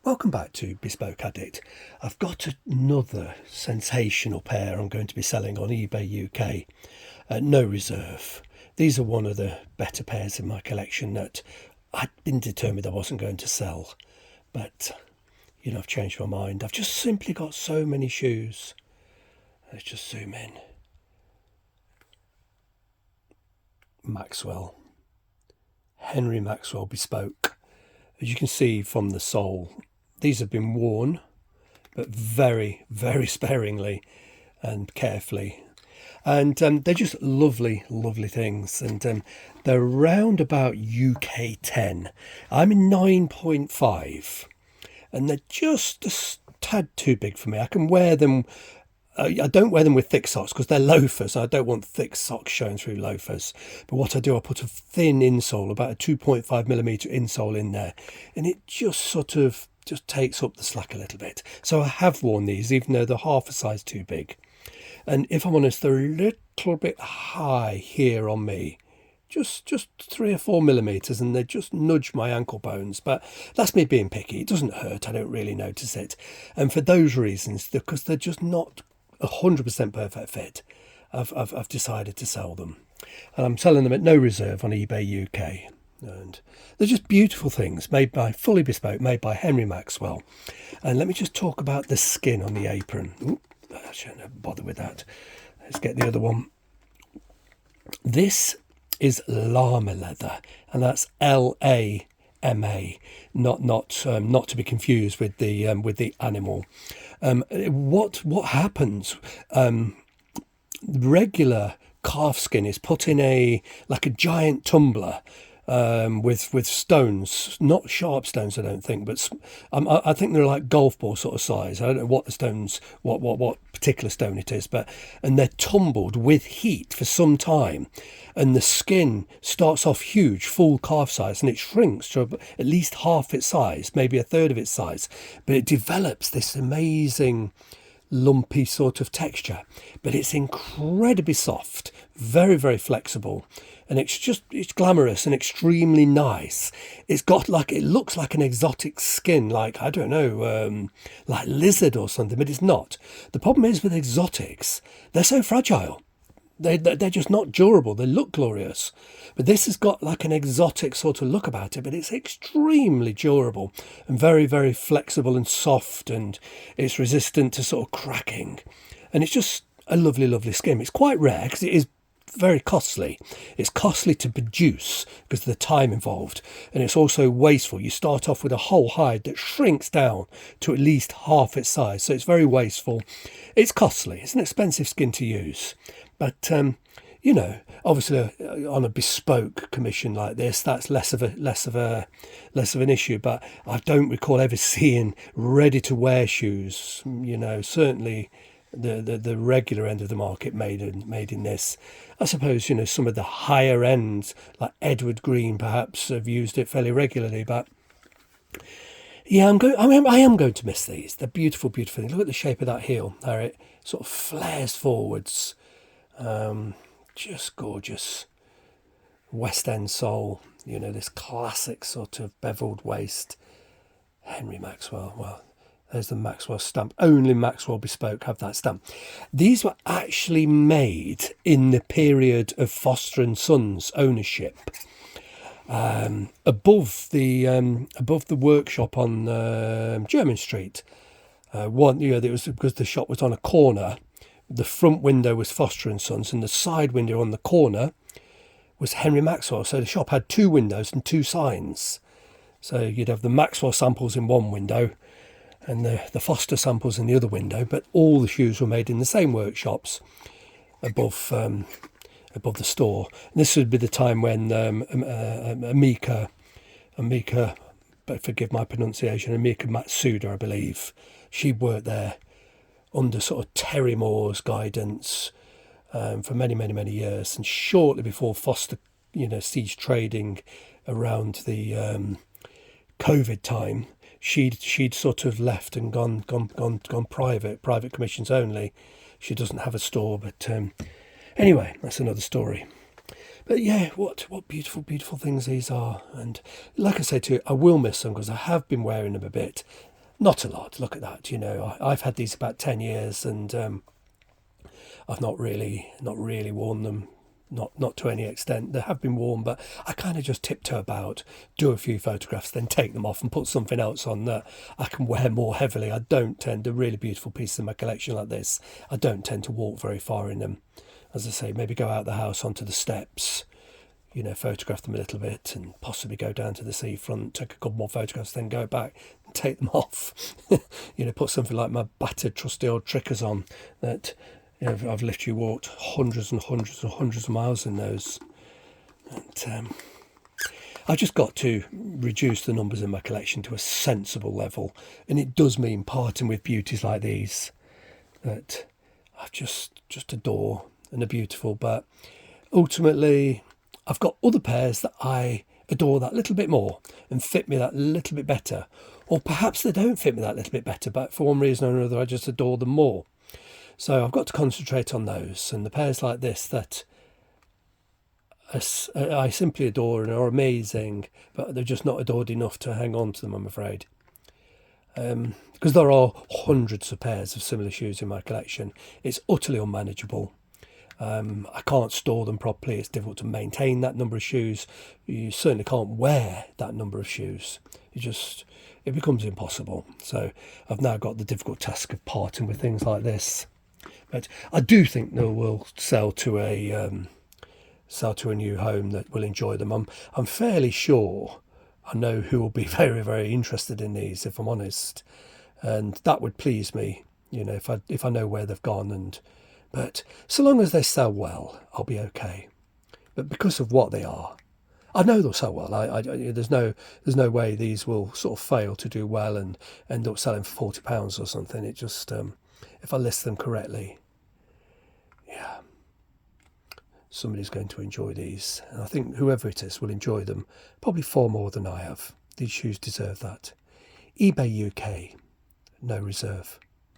Welcome back to Bespoke Addict. I've got another sensational pair I'm going to be selling on eBay UK at no reserve. These are one of the better pairs in my collection that I'd been determined I wasn't going to sell. But, I've changed my mind. I've just simply got so many shoes. Let's just zoom in. Maxwell. Henry Maxwell Bespoke. As you can see from the sole, these have been worn, but very, very sparingly and carefully. And they're just lovely, lovely things. And they're around about UK 10. I'm in 9.5. And they're just a tad too big for me. I can wear them. I don't wear them with thick socks because they're loafers. I don't want thick socks showing through loafers. But what I do, I put a thin insole, about a 2.5mm insole in there. And it just just takes up the slack a little bit. So I have worn these, even though they're half a size too big. And if I'm honest, they're a little bit high here on me. Just 3 or 4mm, and they just nudge my ankle bones. But that's me being picky. It doesn't hurt. I don't really notice it. And for those reasons, because they're just not 100% perfect fit, I've decided to sell them. And I'm selling them at no reserve on eBay UK. And they're just beautiful things fully bespoke, made by Henry Maxwell. And let me just talk about the skin on the apron. Ooh, I shouldn't bother with that. Let's get the other one. This is llama leather, and that's LAMA, not to be confused with the animal. What happens? Regular calf skin is put in like a giant tumbler. With stones, not sharp stones, I don't think, but I think they're like golf ball sort of size. I don't know what the stones, what particular stone it is, and they're tumbled with heat for some time, and the skin starts off huge, full calf size, and it shrinks to at least half its size, maybe a third of its size, but it develops this amazing lumpy sort of texture, but it's incredibly soft, very, very flexible. And it's glamorous and extremely nice. It looks like an exotic skin, like, I don't know, like lizard or something, but it's not. The problem is with exotics, they're so fragile. They're just not durable. They look glorious. But this has got like an exotic sort of look about it, but it's extremely durable and very, very flexible and soft, and it's resistant to sort of cracking. And it's just a lovely, lovely skin. It's quite rare because it is very costly. It's costly to produce because of the time involved, and it's also wasteful. You start off with a whole hide that shrinks down to at least half its size, so it's very wasteful. It's costly. It's an expensive skin to use, but obviously on a bespoke commission like this, that's less of an issue. But I don't recall ever seeing ready to wear shoes. Certainly the regular end of the market made in this. I suppose some of the higher ends, like Edward Green, perhaps have used it fairly regularly. But yeah, I am going to miss these. They're beautiful, beautiful things. Look at the shape of that heel. How it sort of flares forwards. Just gorgeous. West End sole. This classic sort of beveled waist. Henry Maxwell. Well, there's the Maxwell stamp. Only Maxwell Bespoke have that stamp. These were actually made in the period of Foster & Sons ownership. Above the workshop on Jermyn Street. It was because the shop was on a corner. The front window was Foster & Sons, and the side window on the corner was Henry Maxwell. So the shop had two windows and two signs. So you'd have the Maxwell samples in one window and the Foster samples in the other window, but all the shoes were made in the same workshops above the store. And this would be the time when Amika, but forgive my pronunciation, Amika Matsuda, I believe, she worked there under sort of Terry Moore's guidance for many, many, many years. And shortly before Foster, ceased trading around the COVID time, she'd sort of left and gone private commissions only. She doesn't have a store, but anyway, that's another story. But yeah, what beautiful things these are. And like I say to you, I will miss them because I have been wearing them a bit. Not a lot. Look at that. I've had these about 10 years, and I've not really worn them. Not to any extent. They have been worn, but I kind of just tiptoe about, do a few photographs, then take them off and put something else on that I can wear more heavily. I don't tend to, really beautiful pieces in my collection like this, I don't tend to walk very far in them. As I say, maybe go out the house onto the steps, photograph them a little bit, and possibly go down to the seafront, take a couple more photographs, then go back and take them off. Put something like my battered trusty old Trickers on that. I've literally walked hundreds and hundreds and hundreds of miles in those. And I've just got to reduce the numbers in my collection to a sensible level. And it does mean parting with beauties like these that I just adore and are beautiful. But ultimately, I've got other pairs that I adore that little bit more and fit me that little bit better. Or perhaps they don't fit me that little bit better, but for one reason or another, I just adore them more. So I've got to concentrate on those, and the pairs like this that I simply adore and are amazing, but they're just not adored enough to hang on to them, I'm afraid. Because there are hundreds of pairs of similar shoes in my collection. It's utterly unmanageable. I can't store them properly. It's difficult to maintain that number of shoes. You certainly can't wear that number of shoes. It becomes impossible. So I've now got the difficult task of parting with things like this. But I do think they will sell to a new home that will enjoy them. I'm fairly sure I know who will be very, very interested in these, if I'm honest, and that would please me. If I know where they've gone, but so long as they sell well, I'll be okay. But because of what they are, I know they'll sell well. There's no way these will sort of fail to do well and end up selling for £40 or something. It just if I list them correctly, yeah, somebody's going to enjoy these. And I think whoever it is will enjoy them probably far more than I have. These shoes deserve that. eBay UK, no reserve.